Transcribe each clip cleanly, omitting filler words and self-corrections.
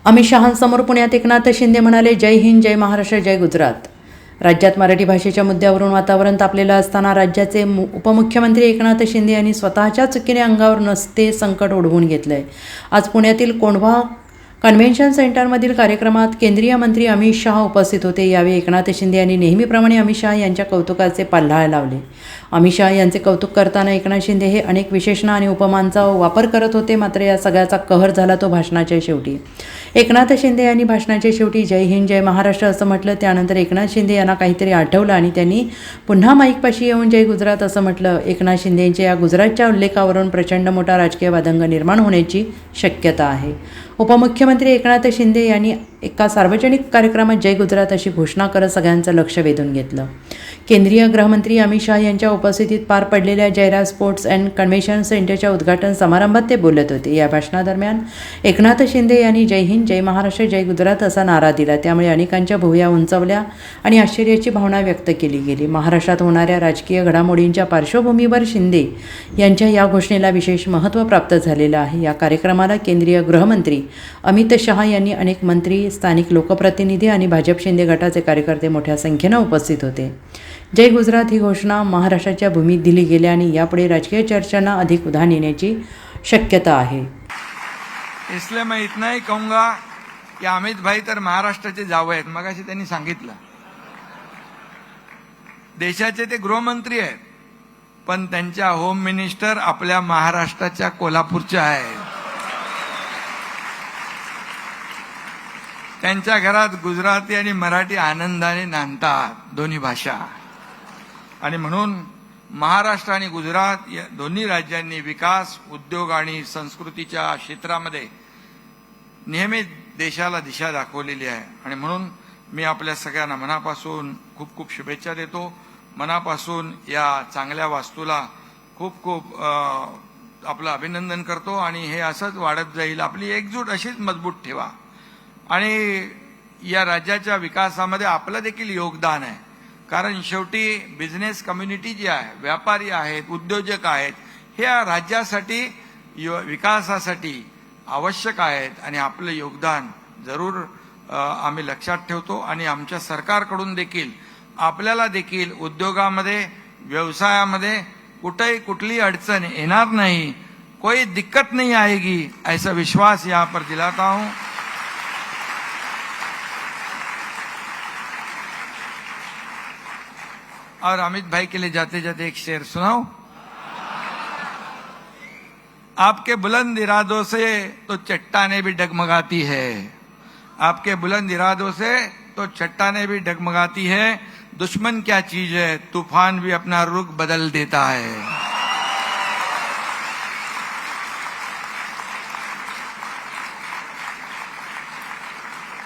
अमित शहांसमोर पुण्यात एकनाथ शिंदे म्हणाले, जय हिंद, जय महाराष्ट्र, जय गुजरात. राज्यात मराठी भाषेच्या मुद्द्यावरून वातावरण तापलेलं असताना राज्याचे उपमुख्यमंत्री एकनाथ शिंदे यांनी स्वतःच्या चुकीने अंगावर नसते संकट ओढवून घेतलंय. आज पुण्यातील कोंढवा कन्व्हेन्शन सेंटरमधील कार्यक्रमात केंद्रीय मंत्री अमित शहा उपस्थित होते. यावेळी एकनाथ शिंदे यांनी नेहमीप्रमाणे अमित शहा यांच्या कौतुकाचे पल्हाळ लावले. अमित शहा यांचे कौतुक करताना एकनाथ शिंदे हे अनेक विशेषणं आणि उपमांचा वापर करत होते. मात्र या सगळ्याचा कहर झाला तो भाषणाच्या शेवटी. एकनाथ शिंदे यांनी भाषणाच्या शेवटी जय हिंद, जय महाराष्ट्र असं म्हटलं. त्यानंतर एकनाथ शिंदे यांना काहीतरी आठवलं आणि त्यांनी पुन्हा माईकपाशी येऊन जय गुजरात असं म्हटलं. एकनाथ शिंदेंच्या या गुजरातच्या उल्लेखावरून प्रचंड मोठा राजकीय वादंग निर्माण होण्याची शक्यता आहे. उपमुख्यमंत्री एकनाथ शिंदे यांनी एका सार्वजनिक कार्यक्रमात जय गुजरात अशी घोषणा करत सगळ्यांचं लक्ष वेधून घेतलं. केंद्रीय गृहमंत्री अमित शहा यांच्या उपस्थितीत पार पडलेल्या जयराज स्पोर्ट्स अँड कन्व्हेन्शन सेंटरच्या उद्घाटन समारंभात ते बोलत होते. या भाषणादरम्यान एकनाथ शिंदे यांनी जय हिंद, जय महाराष्ट्र, जय गुजरात असा नारा दिला. त्यामुळे अनेकांच्या भुवया उंचावल्या आणि आश्चर्याची भावना व्यक्त केली गेली. महाराष्ट्रात होणाऱ्या राजकीय घडामोडींच्या पार्श्वभूमीवर शिंदे यांच्या या घोषणेला विशेष महत्त्व प्राप्त झालेलं आहे. या कार्यक्रमाला केंद्रीय गृहमंत्री अमित शहा यांनी अनेक मंत्री, स्थानिक लोकप्रतिनिधी आणि भाजप शिंदे गटाचे कार्यकर्ते मोठ्या संख्येनं उपस्थित होते. जय गुजरात ही घोषणा महाराष्ट्राच्या भूमीत दिली गेली आणि यापुढे राजकीय चर्चांना अधिक उधाण येण्याची शक्यता आहे. इसलिए मैं इतना ही कहूंगा कि अमित भाई तर महाराष्ट्राचे जावई आहेत. मगाशी त्यांनी सांगितलं देशाचे ते गृहमंत्री आहेत, पण त्यांच्या होम मिनिस्टर आपल्या महाराष्ट्राच्या कोल्हापूरच्या आहेत. त्यांच्या घरात गुजराती आणि मराठी आनंदाने नांदतात, दोन्ही भाषा. आणि म्हणून महाराष्ट्र आणि गुजरात या दोन्ही राज्यांनी विकास, उद्योग आणि संस्कृतीच्या क्षेत्रामध्ये नेहमी देशाला दिशा दाखवलेली आहे. आणि म्हणून मी आपल्या सगळ्यांना मनापासून खूप खूप शुभेच्छा देतो. मनापासून या चांगल्या वास्तूला खूप खूप आपलं अभिनंदन करतो. आणि हे असंच वाढत जाईल. आपली एकजूट अशीच मजबूत ठेवा आणि या राज्याच्या विकासामध्ये आपलं देखील योगदान आहे. कारण शेवटी बिझनेस कम्युनिटी जी आहे, व्यापारी आहेत, उद्योजक आहेत, हे या राज्यासाठी विकासासाठी आवश्यक आहेत आणि आपलं योगदान जरूर आम्ही लक्षात ठेवतो. आणि आमच्या सरकारकडून देखील आपल्याला देखील उद्योगामध्ये, व्यवसायामध्ये कुठेही कुठली अडचण येणार नाही, कोई दिक्कत नहीं आएगी, ऐसा विश्वास यहाँ पर दिलाता हूं. और अमित भाई के लिए जाते जाते एक शेर सुनाऊं. आपके बुलंद इरादों से तो चट्टानें भी डगमगाती है, आपके बुलंद इरादों से तो चट्टानें भी डगमगाती है. दुश्मन क्या चीज है, तूफान भी अपना रुख बदल देता है.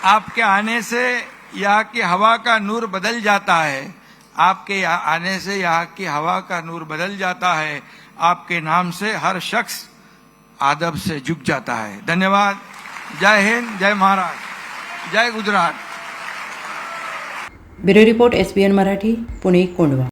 आपके आने से यहाँ की हवा का नूर बदल जाता है, आपके आने से यहाँ की हवा का नूर बदल जाता है. आपके नाम से हर शख्स आदब से झुक जाता है. धन्यवाद. जय हिंद, जय महाराष्ट्र, जय Gujarat. Bureau report, SBN Marathi, Pune, Kondhwa.